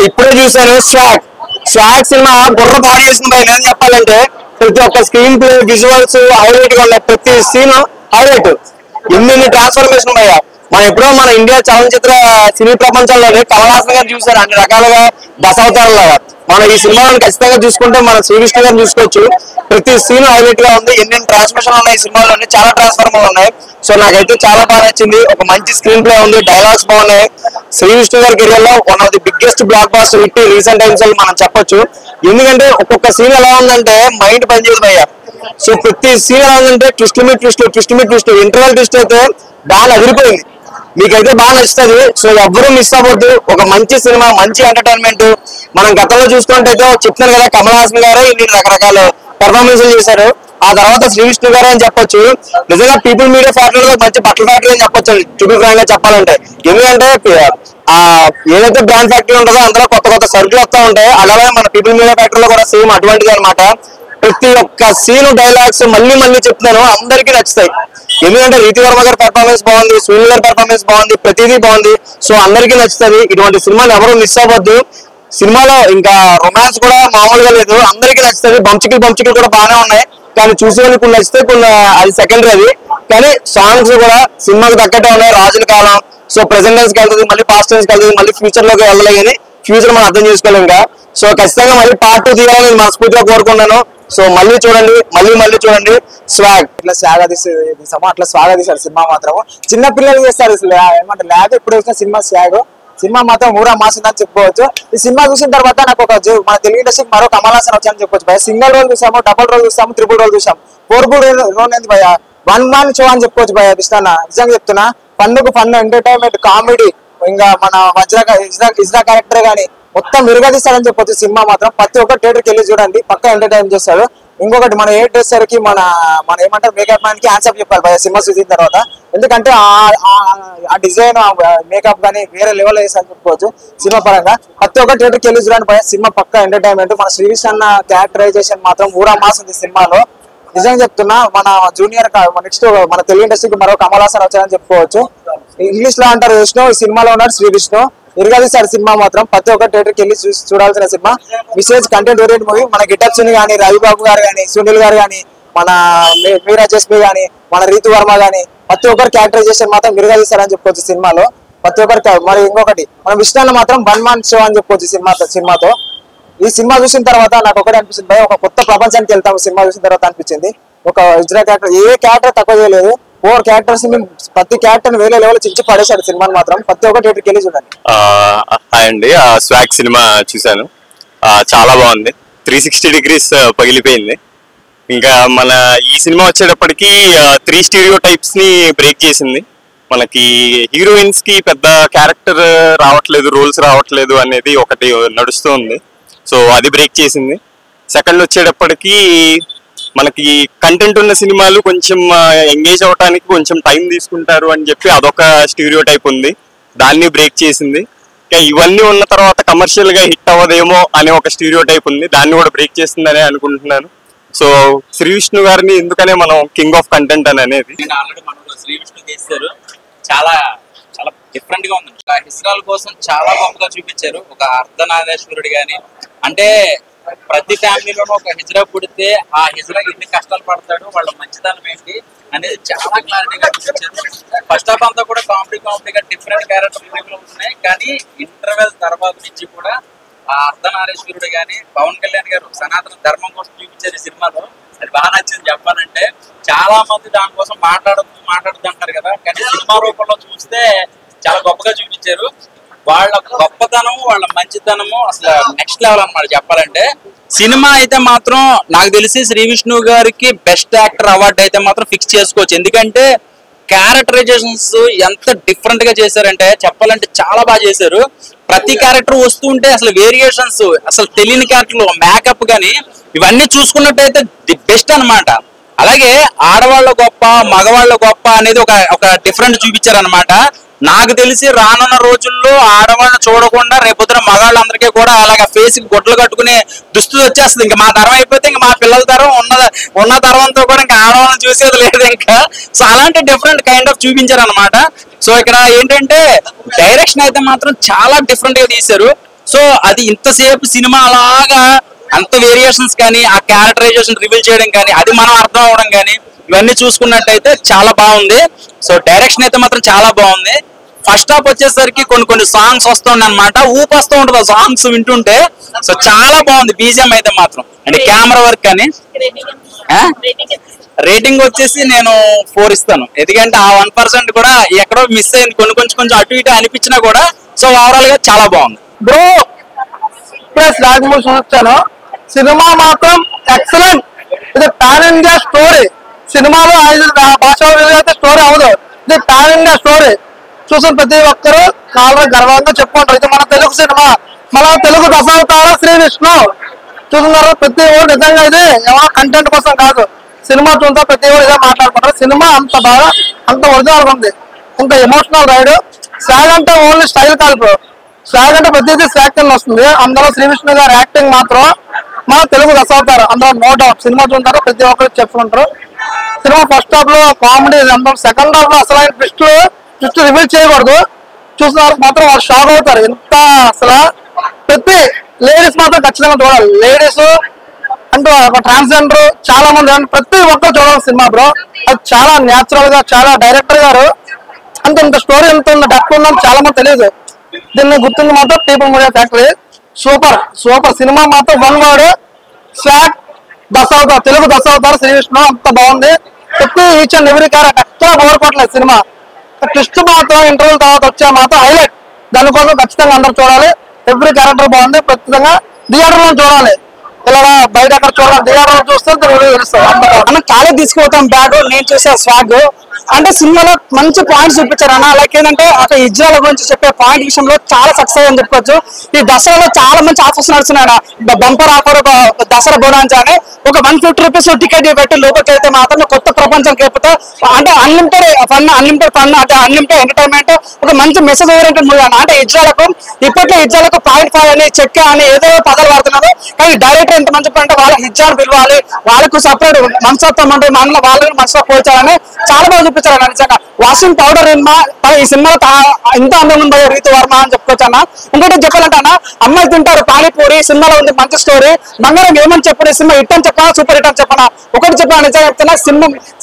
ఇప్పుడే చూసాను swag cinema బుర్ర పాడు చేసిన భయ నేను చెప్పాలంటే ప్రతి ఒక్క స్క్రీన్ ప్లే విజువల్స్ హైలైట్ గా ఉన్నాయి. ప్రతి సీన్ హైలైట్. ఎన్ని ట్రాన్స్ఫర్మేషన్ భయ మనం ఎప్పుడో మన ఇండియా చలనచిత్ర సినీ ప్రపంచంలోనే కమల్ హాసన్ గారు చూసారు అన్ని రకాలుగా దశావతారాలుగా. మనం ఈ సినిమాలను ఖచ్చితంగా చూసుకుంటే మనం శ్రీకృష్ణ గారిని చూసుకోవచ్చు. ప్రతి సీన్ హైలైట్ గా ఉంది. ఎన్ని ట్రాన్స్ఫర్మేషన్ ఉన్నాయి ఈ సినిమాలోనే, చాలా ట్రాన్స్ఫర్మేషన్ ఉన్నాయి. సో నాకైతే చాలా బాగా నచ్చింది. ఒక మంచి స్క్రీన్ ప్లే ఉంది, డైలాగ్స్ బాగున్నాయి. శ్రీకృష్ణ గారి కెరియర్ లో one of the biggest blockbuster hit recent times మనం చెప్పొచ్చు. ఎందుకంటే ఒక్కొక్క సీన్ ఎలా ఉందంటే మైండ్ పనిచేయదు భయ్య. సో ప్రతి సీన్ ఎలా ఉందంటే ట్విస్ట్ మీ ట్విస్ట్ ఇంటర్వల్ ట్విస్ట్ అయితే బాగా అదిరిపోయింది. మీకైతే బాగా నచ్చుతుంది. సో ఎవ్వరూ మిస్ అవ్వద్దు. ఒక మంచి సినిమా, మంచి ఎంటర్టైన్మెంట్. మనం గతంలో చూసుకుంటే చెప్తాను కదా, కమల్ హాసన్ గారు ఇన్ని రకరకాల పెర్ఫార్మెన్స్లు చేశారు. ఆ తర్వాత శ్రీకృష్ణ గారు అని చెప్పొచ్చు. నిజంగా పీపుల్ మీడియా ఫ్యాక్టరీలో మంచి బట్టల ఫ్యాక్టరీ అని చెప్పొచ్చు, ట్రిపుల్ ఫ్రాంక్ గా చెప్పాలంటే. ఎందుకంటే ఏదైతే బ్రాండ్ ఫ్యాక్టరీ ఉంటుందో అందులో కొత్త కొత్త సరుకులు వస్తూ ఉంటాయి. అలాగే మన పీపుల్ మీడియా ఫ్యాక్టరీలో కూడా సేమ్ అటువంటిది అనమాట. ప్రతి ఒక్క సీను డైలాగ్స్ మళ్ళీ చెప్తున్నాను, అందరికీ నచ్చుతాయి. ఎందుకంటే రీతి వర్మ గారి పెర్ఫార్మెన్స్ బాగుంది, సునీల్ గారి పెర్ఫార్మెన్స్ బాగుంది, ప్రతిదీ బాగుంది. సో అందరికీ నచ్చుతుంది. ఇటువంటి సినిమాని ఎవరు మిస్ అవ్వద్దు. సినిమాలో ఇంకా రొమాన్స్ కూడా మామూలుగా లేదు, అందరికీ నచ్చుతుంది. బంచికలు కూడా బాగానే ఉన్నాయి, కానీ చూసే వాళ్ళకి కొన్ని నచ్చితే కొన్ని అది సెకండరీ అది. కానీ సాంగ్స్ కూడా సినిమాకి తగ్గట్టే ఉన్నాయి. రాజుల కాలం, సో ప్రెసెంట్ టైమ్స్ కి వెళ్తుంది, మళ్ళీ పాస్ట్ టైమ్స్ కి వెళ్తుంది, మళ్ళీ ఫ్యూచర్ లోకి వెళ్ళలే కానీ ఫ్యూచర్ మనం అర్థం చేసుకోలేం ఇంకా. సో ఖచ్చితంగా మళ్ళీ పార్ట్ 2 తీయాలని నేను మనస్ఫూర్తిగా కోరుకున్నాను. సో మళ్ళీ చూడండి, మళ్ళీ చూడండి. స్వాగ్ ఇట్లా అట్లా స్వాగతిస్తారు సినిమా మాత్రం. చిన్న పిల్లలు చేస్తారు ఏమంటే ల్యాగ్ ఇప్పుడు వచ్చిన సినిమా మాత్రం ఊరా మాసిందని చెప్పుకోవచ్చు. ఈ సినిమా చూసిన తర్వాత నాకు మన తెలుగు ఇండస్ట్రీకి మరో కమల్ హాసన్ వచ్చాయని చెప్పొచ్చు భయ. సింగిల్ రోల్ చూసాము, డబుల్ రోల్ చూసాము, ట్రిపుల్ రోల్ చూసాము, 4 రోల్ ఏంది భయ. 1 man షో అని చెప్పుకోవచ్చు భయ. కృష్ణ నిజంగా చెప్తున్నా, ఫన్ ఎంటర్టైన్మెంట్ కామెడీ, ఇంకా మన ఇజ్రా క్యారెక్టర్ గానీ మొత్తం విరగదీస్తాడని చెప్పొచ్చు. సినిమా మాత్రం ప్రతి ఒక్క థియేటర్కి వెళ్ళి చూడండి, పక్కా ఎంటర్టైన్ చేస్తాడు. ఇంకొకటి మన హెయిర్ డ్రెస్సర్ కి మన ఏమంటారు మేకప్ మ్యాన్ కి ఆన్సర్ చెప్పాలి భయ సినిమా చూసిన తర్వాత. ఎందుకంటే ఆ డిజైన్ మేకప్ గానీ వేరే లెవెల్ వేసారని చెప్పుకోవచ్చు. సినిమా పరంగా ప్రతి ఒక్క థియేటర్కి వెళ్ళి చూడండి భయ. సినిమా పక్కా ఎంటర్టైన్మెంట్. మన శ్రీకృష్ణ అన్న క్యారెక్టరైజేషన్ మాత్రం ఊరా మాస్ ఉంది సినిమాలో. నిజంగా చెప్తున్నా, మన జూనియర్ నెక్స్ట్ మన తెలుగు ఇండస్ట్రీకి మరో కమల్ హాసన్ వచ్చారని చెప్పుకోవచ్చు. ఇంగ్లీష్ లో అంటారు విష్ణు, ఈ సినిమాలో ఉన్నాడు శ్రీకృష్ణ. ఇరగదీశారు సినిమా మాత్రం. ప్రతి ఒక్క థియేటర్కి వెళ్ళి చూడాల్సిన సినిమా. విశేష్ కంటెంట్ ఓరియంట్ మూవీ. మన గిటాప్ సింగ్ గానీ, రవిబాబు గారు గానీ, సునీల్ గారు గానీ, మన మీరా జస్మి గానీ, మన రీతు వర్మ గానీ ప్రతి ఒక్కరి క్యారెక్టరైజేషన్ మాత్రం ఇరగదీశారని చెప్పుకోవచ్చు సినిమాలో. ప్రతి ఒక్కరికి. మరి ఇంకొకటి మన విష్ణు మాత్రం 1 man షో అని చెప్పుకోవచ్చు సినిమాతో. ఈ సినిమా చూసిన తర్వాత నాకు ఒకటి అనిపిస్తుంది భయ, ఒక కొత్త ప్రపంచానికి వెళ్తాము సినిమా చూసిన తర్వాత అనిపించింది. ఒక ఇజ్రా క్యారెక్టర్, ఏ క్యారెక్టర్ తక్కువ చేయలేదు. 4 క్యారెక్టర్స్ ని ప్రతి క్యారెక్టర్ వేరే లెవెల్ చించి పడేశాడు సినిమాని మాత్రం. ప్రతి ఒక్క థియేటర్కి వెళ్ళి చూడండి. హాయ్ అండి, స్వాగ్ సినిమా చూశాను, చాలా బాగుంది. 360 degrees పగిలిపోయింది. ఇంకా మన ఈ సినిమా వచ్చేటప్పటికి 3 stereotypes ని బ్రేక్ చేసింది. మనకి హీరోయిన్స్ కి పెద్ద క్యారెక్టర్ రావట్లేదు, రోల్స్ రావట్లేదు అనేది ఒకటి నడుస్తూ ఉంది. సో అది బ్రేక్ చేసింది. సెకండ్ వచ్చేటప్పటికి మనకి కంటెంట్ ఉన్న సినిమాలు కొంచెం ఎంగేజ్ అవడానికి కొంచెం టైం తీసుకుంటారు అని చెప్పి అదొక స్టీరియోటైప్ ఉంది, దాన్ని బ్రేక్ చేసింది. ఇంకా ఇవన్నీ ఉన్న తర్వాత కమర్షియల్ గా హిట్ అవ్వదేమో అనే ఒక స్టీరియోటైప్ ఉంది, దాన్ని కూడా బ్రేక్ చేస్తుందని అనుకుంటున్నాను. సో శ్రీ విష్ణు గారిని ఎందుకనే మనం కింగ్ ఆఫ్ కంటెంట్ అని అనేది. ఆల్రెడీ మనలో శ్రీ విష్ణు చేశారు, చాలా చాలా డిఫరెంట్ గా ఉంది. హిస్రాల కోసం చాలా గొప్పగా చూపించారు. ఒక అర్ధనాదేశ్వరుడు గాని, అంటే ప్రతి ఫ్యామిలీలోనూ ఒక హిజ్రా పుడితే ఆ హిజ్రా ఎన్ని కష్టాలు పడతాడు, వాళ్ళ మంచితనం ఏంటి అనేది చాలా క్లారిటీగా చూపించారు. ఫస్ట్ హాఫ్ అంతా కూడా కామెడీగా డిఫరెంట్ క్యారెక్టర్ ఉంటున్నాయి. కానీ ఇంటర్వెల్ తర్వాత నుంచి కూడా ఆ అర్ధనారేశ్వరుడు గాని, పవన్ కళ్యాణ్ గారు సనాతన ధర్మం కోసం చూపించారు ఈ సినిమాలో. అది బాగా నచ్చింది చెప్పాలంటే. చాలా మంది దానికోసం మాట్లాడుతూ అంటారు కదా, కానీ సినిమా రూపంలో చూస్తే చాలా గొప్పగా చూపించారు. వాళ్ళ గొప్పతనం, వాళ్ళ మంచితనము అసలు నెక్స్ట్ లెవెల్ అన్నమాట చెప్పాలంటే. సినిమా అయితే మాత్రం నాకు తెలిసి శ్రీ విష్ణు గారికి బెస్ట్ యాక్టర్ అవార్డు అయితే మాత్రం ఫిక్స్ చేసుకోవచ్చు. ఎందుకంటే క్యారెక్టరైజేషన్స్ ఎంత డిఫరెంట్ గా చేశారంటే చెప్పాలంటే చాలా బాగా చేశారు. ప్రతి క్యారెక్టర్ వస్తుంటే అసలు వేరియేషన్స్, అసలు తెలియని క్యారెక్టర్లు, మేకప్ గానీ ఇవన్నీ చూసుకున్నట్టయితే ది బెస్ట్ అనమాట. అలాగే ఆడవాళ్ళ గొప్ప, మగవాళ్ళ గొప్ప అనేది ఒక డిఫరెంట్ చూపించారనమాట. నాకు తెలిసి రానున్న రోజుల్లో ఆడవాళ్ళని చూడకుండా రేపొద్దున మగాళ్ళందరికీ కూడా అలాగే ఫేస్ కి గుడ్లు కట్టుకునే దుస్తులు వచ్చేస్తుంది. ఇంకా మా తరం అయిపోతే ఇంకా మా పిల్లల తరం ఉన్న తరంతో కూడా ఇంకా ఆడవాళ్ళని చూసేది లేదు ఇంకా. సో అలాంటి డిఫరెంట్ కైండ్ ఆఫ్ చూపించారు అనమాట. సో ఇక్కడ ఏంటంటే డైరెక్షన్ అయితే మాత్రం చాలా డిఫరెంట్ గా తీశారు. సో అది ఇంతసేపు సినిమా అలాగా అంత వేరియేషన్స్ కానీ ఆ క్యారెక్టరైజేషన్ రివీల్ చేయడం కానీ అది మనం అర్థం అవడం కానీ ఇవన్నీ చూసుకున్నట్టయితే చాలా బాగుంది. సో డైరెక్షన్ అయితే మాత్రం చాలా బాగుంది. ఫస్ట్ హాఫ్ వచ్చేసరికి కొన్ని సాంగ్స్ వస్తుండే అనమాట, ఊపొస్తూ ఉంటుంది ఆ సాంగ్స్ వింటుంటే. సో చాలా బాగుంది బీజిఎం అయితే మాత్రం, అంటే కెమెరా వర్క్ కానీ. రేటింగ్ వచ్చేసి నేను 4 ఇస్తాను, ఎందుకంటే ఆ 1% కూడా ఎక్కడో మిస్ అయింది, కొంచెం అటు ఇటు అనిపించినా కూడా. సో ఓవరాల్ గా చాలా బాగుంది. బ్రో ప్లస్ రాజమౌళి చూస్తాను, సినిమా మాత్రం ఎక్సలెంట్. ఇది పాన్ ఇండియా స్టోరీ. సినిమాలో 5 భాషలు అయితే స్టోరీ అవ్వదు, ఇది పాన్ ఇండియా స్టోరీ. చూసిన ప్రతి ఒక్కరు చాలా గర్వంగా చెప్పుకుంటారు ఇది మన తెలుగు సినిమా, మన తెలుగు దశావతార శ్రీ విష్ణు. చూస్తున్నారు ప్రతి ఒక్కరు, నిజంగా ఇది ఎవరో కంటెంట్ కోసం కాదు, సినిమా చూస్తే ప్రతి ఒక్కరు ఇదే మాట్లాడుకుంటారు. సినిమా అంత బాగా అంత ఒరిజినల్ ఉంది, ఇంత ఎమోషనల్ రైడ్. స్వాగ్ అంటే ఓన్లీ స్టైల్ కాదు బ్రో, స్వాగ్ అంటే ప్రతిదీ స్వాగ్ కింద వస్తుంది. అందులో శ్రీ విష్ణు గారి యాక్టింగ్ మాత్రం మన తెలుగు దశావతారు, అందులో నో డౌట్. సినిమా చూంటారు ప్రతి ఒక్కరు చెప్పుకుంటారు. సినిమా ఫస్ట్ హాఫ్ లో కామెడీ, సెకండ్ హాఫ్ లో అసలు ట్విస్ట్ రివీల్ చేయకూడదు. చూసిన వాళ్ళకి మాత్రం వాళ్ళు షాక్ అవుతారు. ఎంత అసలు ప్రతి లేడీస్ మాత్రం ఖచ్చితంగా చూడాలి. లేడీస్ అంటూ ఒక ట్రాన్స్జెండర్ చాలా మంది ప్రతి ఒక్కరు చూడాలి సినిమా బ్రో. అది చాలా న్యాచురల్ గా, చాలా డైరెక్టర్ గారు అంత ఇంత స్టోరీ ఎంత డెప్త్ ఉందని చాలా మంది తెలియదు. దీన్ని గుర్తుంది మాత్రం people media factory. Super cinema మాత్రం one word swag Dashavatar, Telugu Dashavatar Sri Vishnu. అంత బాగుంది. ప్రతి ఈచ్ అండ్ ఎవ్రీ క్యారెక్టర్ ఎక్కడ బోర్ కొట్టలేదు సినిమా. ట్విస్ట్ మాత్రం ఇంటర్వ్యూ తర్వాత వచ్చే మాత్రం హైలైట్, దానికోసం ఖచ్చితంగా అందరూ చూడాలి. ఎవ్రీ క్యారెక్టర్ బాగుంది. ఖచ్చితంగా థియేటర్ లో చూడాలి, ఇలా బయట అక్కడ చూడాలి. థియేటర్ లో చూస్తే తెలుస్తుంది. ఖాళీ తీసుకుపోతాం బ్యాగ్. నేను చూసే స్వాగ్ అంటే సినిమాలో మంచి పాయింట్స్ చూపించారు అన్న. లైక్ ఏంటంటే అక్కడ ఇజ్రాయల్ గురించి చెప్పే పాయింట్ విషయంలో చాలా సక్సెస్ అని చెప్పుకోవచ్చు. ఈ దసరాలో చాలా మంచి ఆఫర్స్ నడుస్తున్నాయి. బంపర్ ఆఫర్ ఒక దసరా బోనాంచా అని ఒక 150 రూపీస్ టికెట్ పెట్టి లోపలికి వెళ్తే మాత్రం కొత్త ప్రపంచం కేపుతో అంటే అన్లిమిటెడ్ ఫన్ అంటే అన్లిమిటెడ్ ఎంటర్టైన్మెంట్, ఒక మంచి మెసేజ్ ఓరియంటెడ్ మూవీ అన్న. అంటే ఇజ్రాయల్కు ఇప్పట్లో ఇజ్రాయల్కు 0.5 అని చెక్క అని ఏదో పదాలు వాడుతున్నారు. కానీ డైరెక్టర్ ఎంత మంచి అంటే వాళ్ళకి ఇజ్రాయల్ పిలవాలి, వాళ్ళకు సపరేట్ మనస్తత్వం అంటే మన వాళ్ళని మనసులో పోల్చాలని చాలా బాగా చూపించారు అన్న. నిజంగా వాషింగ్ పౌడర్ ఈ సినిమాలో ఇంత అందం ఉంది రీతు వర్మ అని చెప్పుకోవచ్చు అన్న. ఇంకోటి చెప్పాలంటే అన్న, అమ్మాయి తింటారు పానీపూరి సినిమాలో ఉంది మంచి స్టోరీ. బంగారం ఏమని చెప్పిన సినిమా హిట్ అని చెప్పా, సూపర్ హిట్ అని చెప్పనా. ఒకటి చెప్పిన నిజంగా చెప్తున్నా,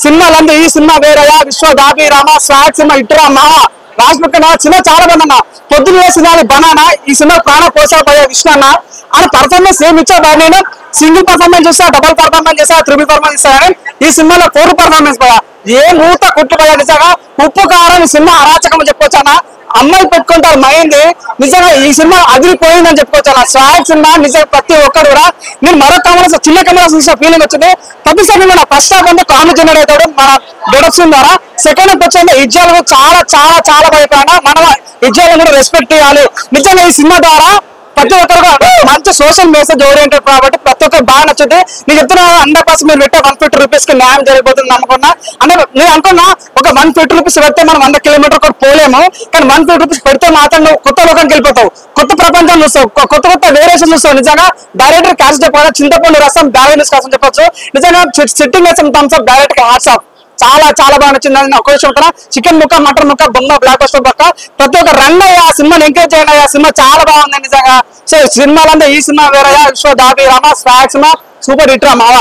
సినిమాలందు ఈ సినిమా వేరయ్యా, విశ్వ దాబి రామ స్వాగ్ సినిమా ఇట్టురా మామ రాజ్ముఖన సినిమా చాలా బాగుంది అన్న. పొద్దున్న సినిమాని బనానా ఈ సినిమా ప్రాణ పోషాపోయే విష్ణు అన్న అని పర్ఫార్మెన్స్ ఏమి ఇచ్చా. నేను సింగిల్ పర్ఫార్మెన్స్ చూసా, డబుల్ పర్ఫార్మెన్స్ చేసా, త్రిబుల్ పర్ఫార్మెన్స్ ఇస్తాను. ఈ సినిమాలో 4 పర్ఫార్మెన్స్ పోయా, ఏ మూత కుట్టుపోయా. నిజంగా ఉప్పు కారం సినిమా అరాచకం చెప్పుకోవచ్చు అన్న. అమ్మాయిలు పెట్టుకుంటారు మైంది. నిజంగా ఈ సినిమా అదిరిపోయిందని చెప్పుకోవచ్చు అన్న. స్వాగ్ సినిమా నిజంగా ప్రతి ఒక్కరు కూడా, నేను మరో కెమెరా చిన్న కెమెరా చూసిన ఫీలింగ్ వచ్చింది. ప్రతిసారి మన ఫస్ట్ హాఫ్ అంటే కామెడీ జనరేట్ అవుతాడు మన డొడక్షన్ ద్వారా. సెకండ్ హాఫ్ వచ్చేది ఇజ్రాయల్ చాలా చాలా చాలా భయపడినా మనం ఇజ్రాయల్ కూడా రెస్పెక్ట్ చేయాలి. నిజంగా ఈ సినిమా ద్వారా ప్రతి ఒక్కరు మంచి సోషల్ మెసేజ్ ఓరియంటెడ్ కాబట్టి ప్రతి ఒక్కరు బాగా నచ్చుంది. నేను చెప్తున్నా 100% మీరు పెట్టే 150 రూపీస్ కి న్యాయం జరిగిపోతుంది అనుకున్నా. అంటే నేను అనుకున్నా ఒక 150 రూపీస్ పెడితే మనం 100 కిలోమీటర్ కూడా పోలేము. కానీ 150 రూపీస్ పెడితే మాత్రం నువ్వు కొత్త లోకానికి వెళ్ళిపోతావు, కొత్త ప్రపంచం చూస్తావు, కొత్త వేరియేషన్ చూస్తావు. నిజంగా డైరెక్టర్ క్యాష్ చెప్పాలి, చింతపండు రసం బ్యాలెన్స్ కోసం చెప్పొచ్చు. నిజంగా సిట్టింగ్ వేసిన thumbs up director hats off. చాలా చాలా బాగా నచ్చింది. ఒక విషయం చెప్తున్నా, చికెన్ ముక్క, మటన్ ముక్క, బొమ్మ, బ్లాక్ బస్టర్ ముక్క ప్రతి ఒక్క రన్ అయ్యా సినిమాని ఎంకరేజ్ చేయండి. ఆ సినిమా చాలా బాగుంది నిజంగా. సో సినిమాలంటే ఈ సినిమా వేరయ్యా, విశ్వ Dhabi Rama swag cinema super hit రా మావా.